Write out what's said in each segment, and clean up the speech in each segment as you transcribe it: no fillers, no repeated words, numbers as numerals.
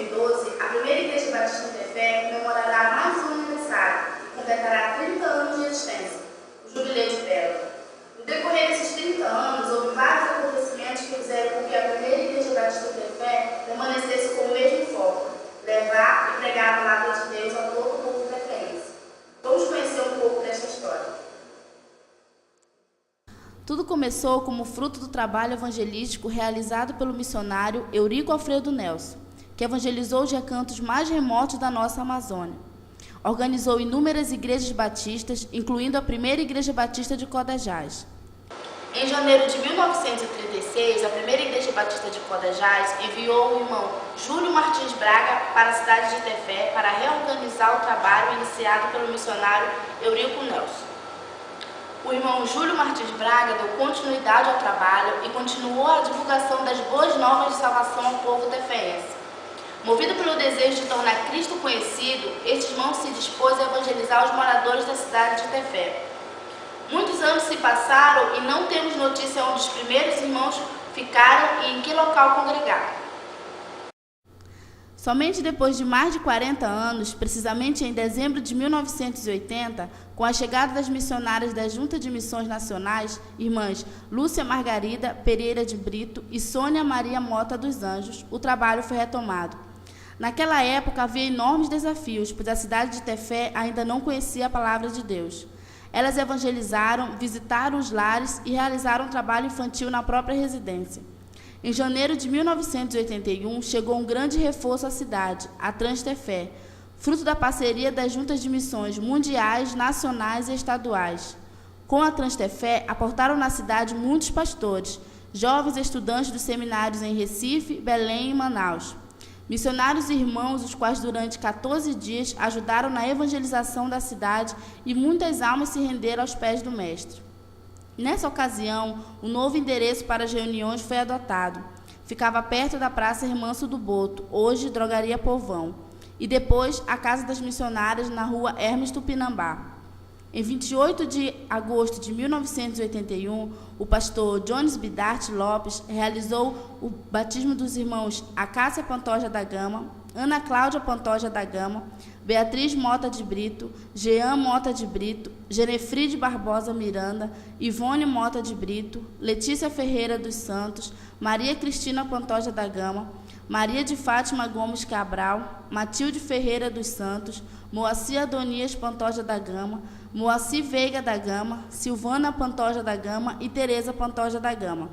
2012, a primeira Igreja Batista em Tefé comemorará mais um aniversário e completará 30 anos de existência, o Jubileu de Pérola. No decorrer desses 30 anos, houve vários acontecimentos que fizeram com que a primeira Igreja Batista em Tefé permanecesse com o mesmo foco: levar e pregar a palavra de Deus a todo o povo teféense. Vamos conhecer um pouco dessa história. Tudo começou como fruto do trabalho evangelístico realizado pelo missionário Eurico Alfredo Nelson, que evangelizou os recantos mais remotos da nossa Amazônia. Organizou inúmeras igrejas batistas, incluindo a primeira Igreja Batista de Codajás. Em janeiro de 1936, a primeira Igreja Batista de Codajás enviou o irmão Júlio Martins Braga para a cidade de Tefé para reorganizar o trabalho iniciado pelo missionário Eurico Nelson. O irmão Júlio Martins Braga deu continuidade ao trabalho e continuou a divulgação das boas novas de salvação ao povo teféense. Movido pelo desejo de tornar Cristo conhecido, este irmão se dispôs a evangelizar os moradores da cidade de Tefé. Muitos anos se passaram e não temos notícia onde os primeiros irmãos ficaram e em que local congregaram. Somente depois de mais de 40 anos, precisamente em dezembro de 1980, com a chegada das missionárias da Junta de Missões Nacionais, irmãs Lúcia Margarida Pereira de Brito e Sônia Maria Mota dos Anjos, o trabalho foi retomado. Naquela época havia enormes desafios, pois a cidade de Tefé ainda não conhecia a palavra de Deus. Elas evangelizaram, visitaram os lares e realizaram um trabalho infantil na própria residência. Em janeiro de 1981, chegou um grande reforço à cidade, a Transtefé, fruto da parceria das juntas de missões mundiais, nacionais e estaduais. Com a Transtefé, aportaram na cidade muitos pastores, jovens estudantes dos seminários em Recife, Belém e Manaus. Missionários e irmãos, os quais durante 14 dias ajudaram na evangelização da cidade e muitas almas se renderam aos pés do Mestre. Nessa ocasião, o novo endereço para as reuniões foi adotado. Ficava perto da Praça Hermanso do Boto, hoje Drogaria Povão, e depois a Casa das Missionárias na Rua Hermes Tupinambá. Em 28 de agosto de 1981, o pastor Jones Bidart Lopes realizou o batismo dos irmãos Acácia Pantoja da Gama, Ana Cláudia Pantoja da Gama, Beatriz Mota de Brito, Jean Mota de Brito, Genefride Barbosa Miranda, Ivone Mota de Brito, Letícia Ferreira dos Santos, Maria Cristina Pantoja da Gama, Maria de Fátima Gomes Cabral, Matilde Ferreira dos Santos, Moacir Adonias Pantoja da Gama, Moacir Veiga da Gama, Silvana Pantoja da Gama e Tereza Pantoja da Gama.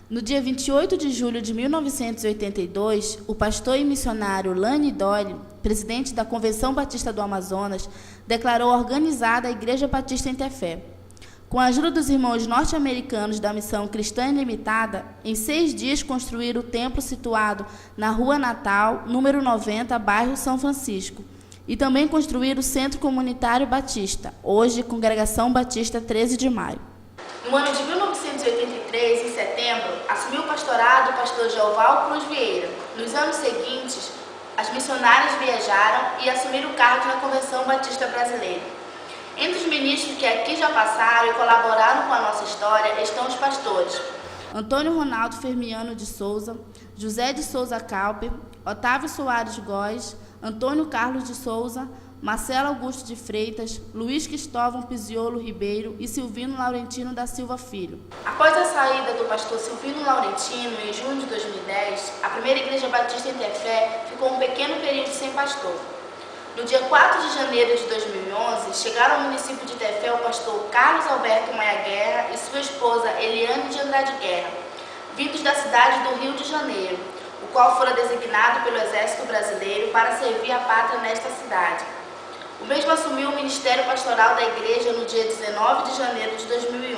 No dia 28 de julho de 1982, o pastor e missionário Lane Doyle, presidente da Convenção Batista do Amazonas, declarou organizada a Igreja Batista em Tefé. Com a ajuda dos irmãos norte-americanos da Missão Cristã Ilimitada, em 6 dias construíram o templo situado na Rua Natal, número 90, bairro São Francisco, e também construíram o Centro Comunitário Batista, hoje Congregação Batista 13 de Maio. No ano de 1983, em setembro, assumiu o pastorado o pastor Jeoval Cruz Vieira. Nos anos seguintes, as missionárias viajaram e assumiram o cargo na Convenção Batista Brasileira. Entre os ministros que aqui já passaram e colaboraram com a nossa história estão os pastores Antônio Ronaldo Fermiano de Souza, José de Souza Calpe, Otávio Soares Góes, Antônio Carlos de Souza, Marcelo Augusto de Freitas, Luiz Cristóvão Pisiolo Ribeiro e Silvino Laurentino da Silva Filho. Após a saída do pastor Silvino Laurentino, em junho de 2010, a primeira Igreja Batista em Tefé ficou um pequeno período sem pastor. No dia 4 de janeiro de 2011, chegaram ao município de Tefé o pastor Carlos Alberto Maia Guerra e sua esposa Eliane de Andrade Guerra, vindos da cidade do Rio de Janeiro, o qual fora designado pelo Exército Brasileiro para servir a pátria nesta cidade. O mesmo assumiu o ministério pastoral da igreja no dia 19 de janeiro de 2011.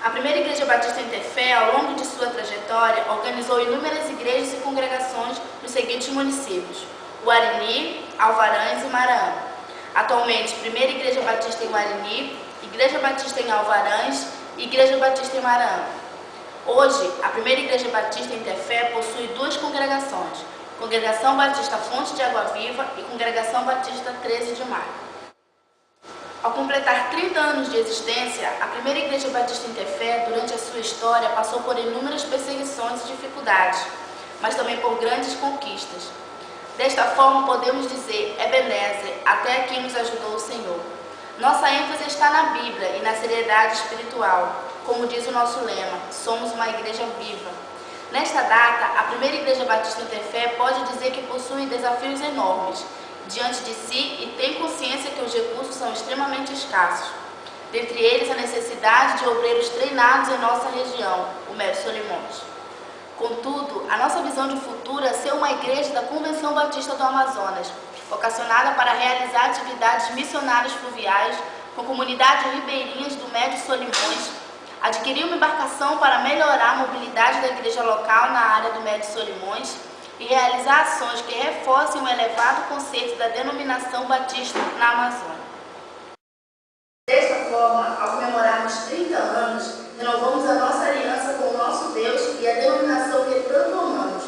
A primeira Igreja Batista em Tefé, ao longo de sua trajetória, organizou inúmeras igrejas e congregações nos seguintes municípios: Guarini, Alvarães e Maraã. Atualmente, primeira Igreja Batista em Guarini, Igreja Batista em Alvarães e Igreja Batista em Maraã. Hoje, a primeira Igreja Batista em Tefé possui 2 congregações: Congregação Batista Fonte de Água Viva e Congregação Batista 13 de Maio. Ao completar 30 anos de existência, a primeira Igreja Batista em Tefé, durante a sua história, passou por inúmeras perseguições e dificuldades. mas também por grandes conquistas. Desta forma, podemos dizer, Ebenezer, até aqui nos ajudou o Senhor. Nossa ênfase está na Bíblia e na seriedade espiritual. Como diz o nosso lema, somos uma igreja viva. Nesta data, a primeira Igreja Batista Interfé pode dizer que possui desafios enormes diante de si e tem consciência que os recursos são extremamente escassos. Dentre eles, a necessidade de obreiros treinados em nossa região, o Médio Solimões. Contudo, a nossa visão de futuro é ser uma igreja da Convenção Batista do Amazonas, vocacionada para realizar atividades missionárias fluviais com comunidades ribeirinhas do Médio Solimões, adquirir uma embarcação para melhorar a mobilidade da igreja local na área do Médio Solimões e realizar ações que reforcem o elevado conceito da denominação batista na Amazônia. Desta forma, ao comemorarmos 30 anos, renovamos a nossa aliança com o nosso Deus e a denominação que tanto amamos,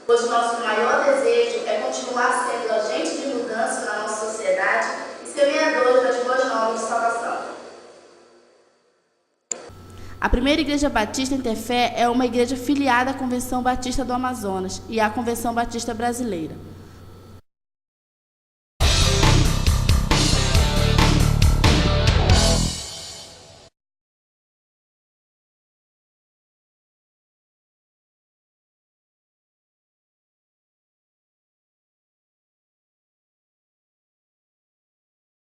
pois o nosso maior desejo é continuar sendo agente de mudança na nossa sociedade e semeadores das boas novas de salvação. A primeira Igreja Batista Interfé é uma igreja filiada à Convenção Batista do Amazonas e à Convenção Batista Brasileira.